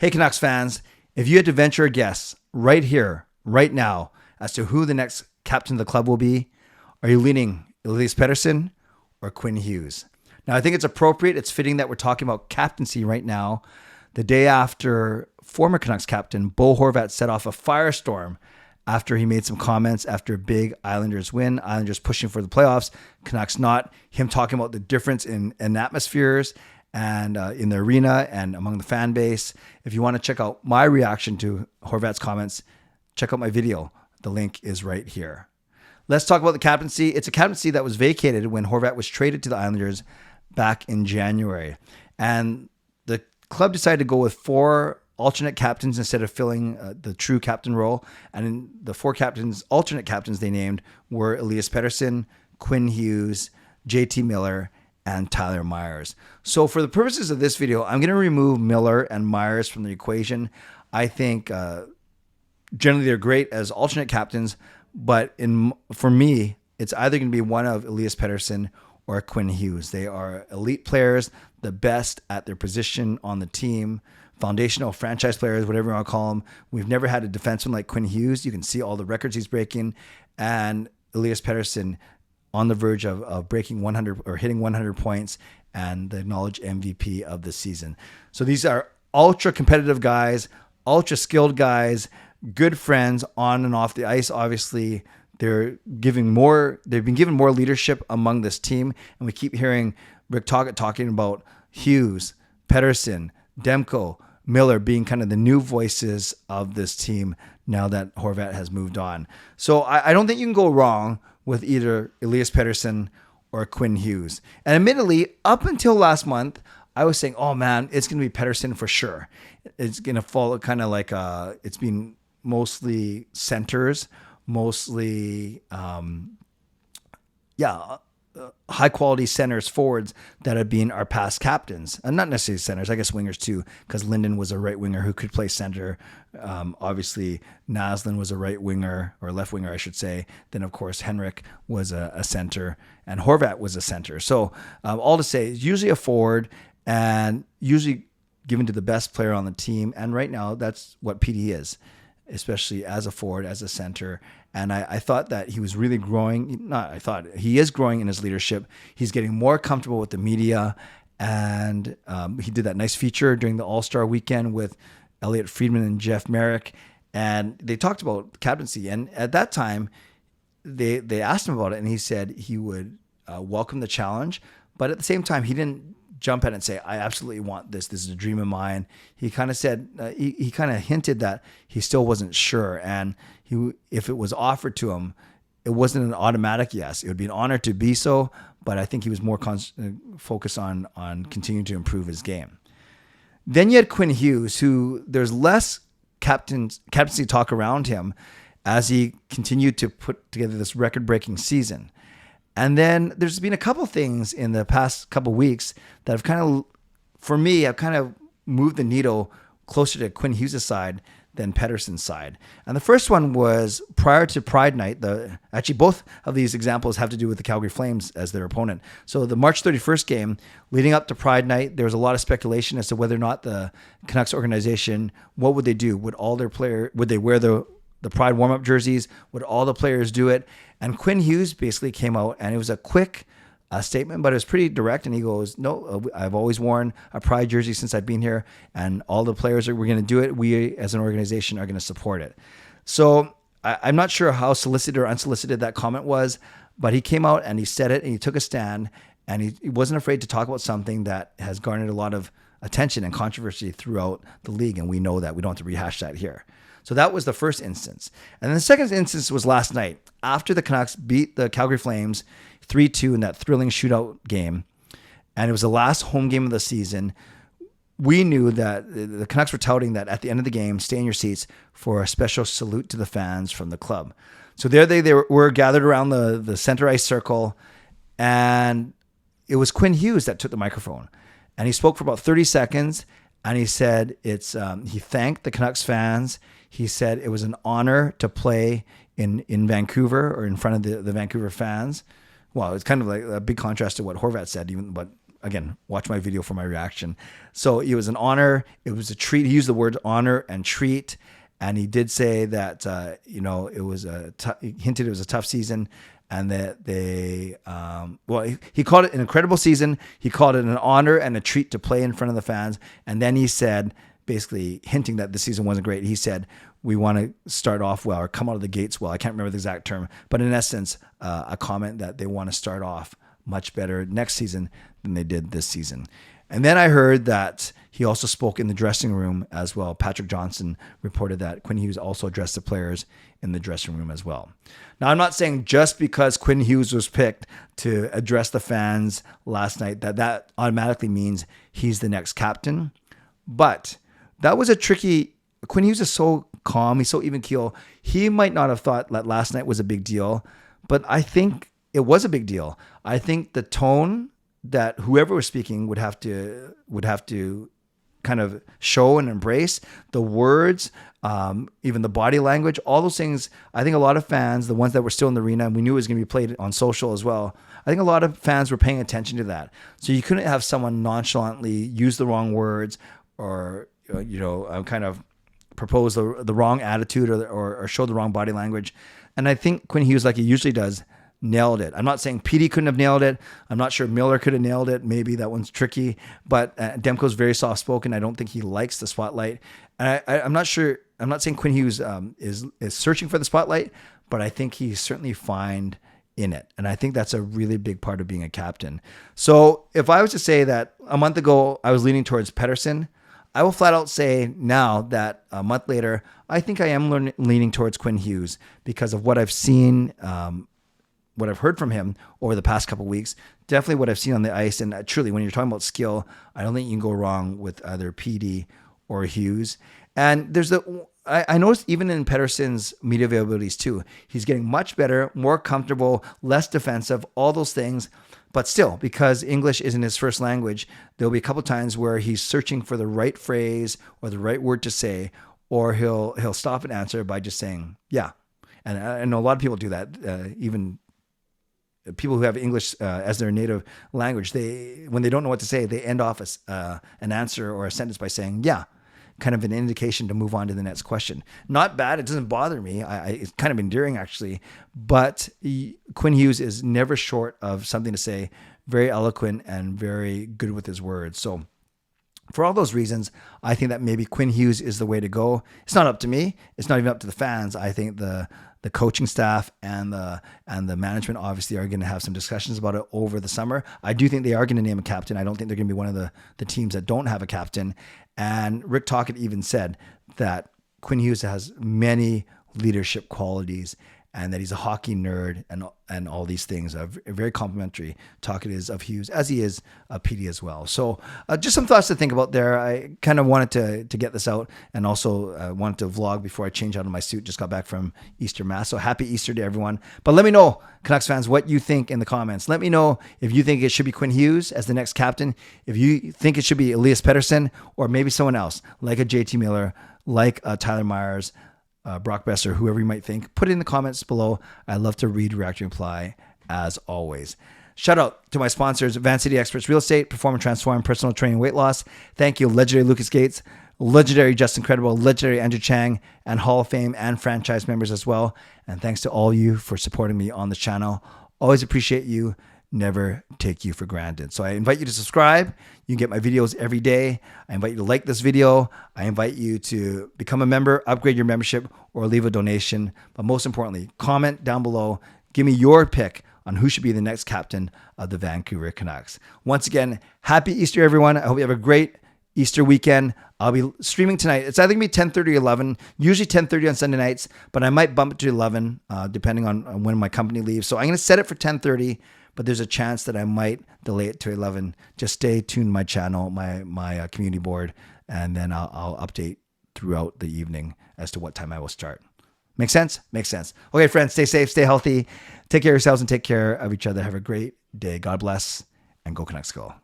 Hey, Canucks fans, if you had to venture a guess right here, right now, as to who the next captain of the club will be, are you leaning Elias Pettersson or Quinn Hughes? Now, I think it's appropriate, it's fitting that we're talking about captaincy right now, the day after former Canucks captain Bo Horvat set off a firestorm after he made some comments after a big Islanders win. Islanders pushing for the playoffs, Canucks not. Him talking about the difference in atmospheres and in the arena and among the fan base. If you want to check out my reaction to Horvat's comments, check out my video. The link is right here. Let's talk about the captaincy. It's a captaincy that was vacated when Horvat was traded to the Islanders back in January. And the club decided to go with 4 alternate captains instead of filling the true captain role. And the 4 captains, alternate captains they named, were Elias Pettersson, Quinn Hughes, JT Miller, and Tyler Myers. So for the purposes of this video, I'm going to remove Miller and Myers from the equation. I think generally they're great as alternate captains, but for me, it's either going to be one of Elias Pettersson or Quinn Hughes. They are elite players, the best at their position on the team, foundational franchise players, whatever you want to call them. We've never had a defenseman like Quinn Hughes. You can see all the records he's breaking, and Elias Pettersson on the verge of breaking 100 or hitting 100 points and the acknowledged MVP of the season. So these are ultra competitive guys, ultra skilled guys, good friends on and off the ice. Obviously, they've been given more leadership among this team. And we keep hearing Rick Tocchet talking about Hughes, Pettersson, Demko, Miller being kind of the new voices of this team now that Horvat has moved on. So I don't think you can go wrong with either Elias Pettersson or Quinn Hughes. And admittedly, up until last month, I was saying, oh man, it's going to be Pettersson for sure. It's going to follow kind of like it's been mostly centers, mostly, high quality centers, forwards that have been our past captains, and not necessarily centers, I guess wingers too, because Linden was a right winger who could play center. Obviously Naslund was a right winger, or left winger, I should say. Then of course Henrik was a center, and Horvat was a center. So all to say, it's usually a forward, and usually given to the best player on the team. And right now that's what PD is, especially as a forward, as a center. And I thought that he was really growing. He is growing in his leadership. He's getting more comfortable with the media. And he did that nice feature during the All-Star weekend with Elliot Friedman and Jeff Merrick. And they talked about captaincy. And at that time, they asked him about it. And he said he would welcome the challenge. But at the same time, he didn't jump at it and say, I absolutely want this. This is a dream of mine. He kind of said, he kind of hinted that he still wasn't sure. And if it was offered to him, it wasn't an automatic yes. It would be an honor to be so, but I think he was more focused on continuing to improve his game. Then you had Quinn Hughes, who there's less captaincy talk around him as he continued to put together this record-breaking season. And then there's been a couple things in the past couple weeks that have kind of, for me, have kind of moved the needle closer to Quinn Hughes' side than Pettersson's side. And the first one was prior to Pride Night. Actually, both of these examples have to do with the Calgary Flames as their opponent. So the March 31st game, leading up to Pride Night, there was a lot of speculation as to whether or not the Canucks organization, what would they do? Would they wear the Pride warm-up jerseys? Would all the players do it? And Quinn Hughes basically came out, and it was a quick statement, but it was pretty direct. And he goes, no, I've always worn a Pride jersey since I've been here, and all the players we're going to do it. We as an organization are going to support it. So I'm not sure how solicited or unsolicited that comment was, but he came out and he said it, and he took a stand, and he wasn't afraid to talk about something that has garnered a lot of attention and controversy throughout the league. And we know that. We don't have to rehash that here. So that was the first instance. And then the second instance was last night after the Canucks beat the Calgary Flames 3-2 in that thrilling shootout game. And it was the last home game of the season. We knew that the Canucks were touting that at the end of the game, stay in your seats for a special salute to the fans from the club. So there they were gathered around the center ice circle. And it was Quinn Hughes that took the microphone. And he spoke for about 30 seconds. And he said he thanked the Canucks fans. He said it was an honor to play in Vancouver, or in front of the Vancouver fans. Well, it's kind of like a big contrast to what Horvat said, but again, watch my video for my reaction. So it was an honor. It was a treat. He used the words honor and treat. And he did say that, it was he hinted it was a tough season, and that he called it an incredible season. He called it an honor and a treat to play in front of the fans. And then he said, basically hinting that the season wasn't great, he said, we want to start off well or come out of the gates well. I can't remember the exact term, but in essence, a comment that they want to start off much better next season than they did this season. And then I heard that he also spoke in the dressing room as well. Patrick Johnson reported that Quinn Hughes also addressed the players in the dressing room as well. Now, I'm not saying just because Quinn Hughes was picked to address the fans last night that automatically means he's the next captain. But that was a tricky... Quinn Hughes is so calm. He's so even keel. He might not have thought that last night was a big deal, but I think it was a big deal. I think the tone that whoever was speaking would have to kind of show and embrace, the words, even the body language, all those things. I think a lot of fans, the ones that were still in the arena, and we knew it was going to be played on social as well, I think a lot of fans were paying attention to that. So you couldn't have someone nonchalantly use the wrong words or kind of propose the wrong attitude or show the wrong body language. And I think Quinn Hughes, like he usually does, nailed it. I'm not saying Petey couldn't have nailed it. I'm not sure Miller could have nailed it. Maybe that one's tricky, but Demko's very soft spoken. I don't think he likes the spotlight. And I'm not sure. I'm not saying Quinn Hughes is searching for the spotlight, but I think he's certainly fine in it. And I think that's a really big part of being a captain. So if I was to say that a month ago I was leaning towards Pettersson, I will flat out say now that a month later, I think I am leaning towards Quinn Hughes because of what I've seen, what I've heard from him over the past couple of weeks, definitely what I've seen on the ice. And truly, when you're talking about skill, I don't think you can go wrong with either PD or Hughes. And I noticed even in Pettersson's media availabilities too, he's getting much better, more comfortable, less defensive, all those things. But still, because English isn't his first language, there'll be a couple times where he's searching for the right phrase or the right word to say, or he'll stop and answer by just saying, yeah. And I know a lot of people do that, even people who have English as their native language, when they don't know what to say, they end off an answer or a sentence by saying, yeah, kind of an indication to move on to the next question. Not bad. It doesn't bother me. It's kind of endearing, actually. But Quinn Hughes is never short of something to say, very eloquent and very good with his words. So for all those reasons, I think that maybe Quinn Hughes is the way to go. It's not up to me. It's not even up to the fans. I think the coaching staff and the management obviously are going to have some discussions about it over the summer. I do think they are going to name a captain. I don't think they're going to be one of the teams that don't have a captain. And Rick Tocchet even said that Quinn Hughes has many leadership qualities and that he's a hockey nerd and all these things are very complimentary. Tocchet is of Hughes, as he is PD as well. So just some thoughts to think about there. I kind of wanted to get this out and also wanted to vlog before I change out of my suit. Just got back from Easter Mass. So happy Easter to everyone. But let me know, Canucks fans, what you think in the comments. Let me know if you think it should be Quinn Hughes as the next captain, if you think it should be Elias Pettersson, or maybe someone else like a JT Miller, like Tyler Myers, Brock Besser, whoever you might think. Put it in the comments below. I love to read, react, and reply as always. Shout out to my sponsors, Van City Experts Real Estate, Perform and Transform, Personal Training, Weight Loss. Thank you, legendary Lucas Gates, legendary Justin Credible, legendary Andrew Chang, and Hall of Fame and franchise members as well. And thanks to all you for supporting me on the channel. Always appreciate you. Never take you for granted. So I invite you to subscribe. You can get my videos every day. I invite you to like this video. I invite you to become a member, upgrade your membership, or leave a donation. But most importantly, comment down below. Give me your pick on who should be the next captain of the Vancouver Canucks. Once again, happy Easter, everyone. I hope you have a great Easter weekend. I'll be streaming tonight. It's either going to be 10:30 or 11, usually 10:30 on Sunday nights, but I might bump it to 11 depending on when my company leaves. So I'm going to set it for 10:30. But there's a chance that I might delay it to 11. Just stay tuned to my channel, my community board, and then I'll update throughout the evening as to what time I will start. Make sense? Makes sense. Okay, friends, stay safe, stay healthy. Take care of yourselves and take care of each other. Have a great day. God bless, and go Canucks go.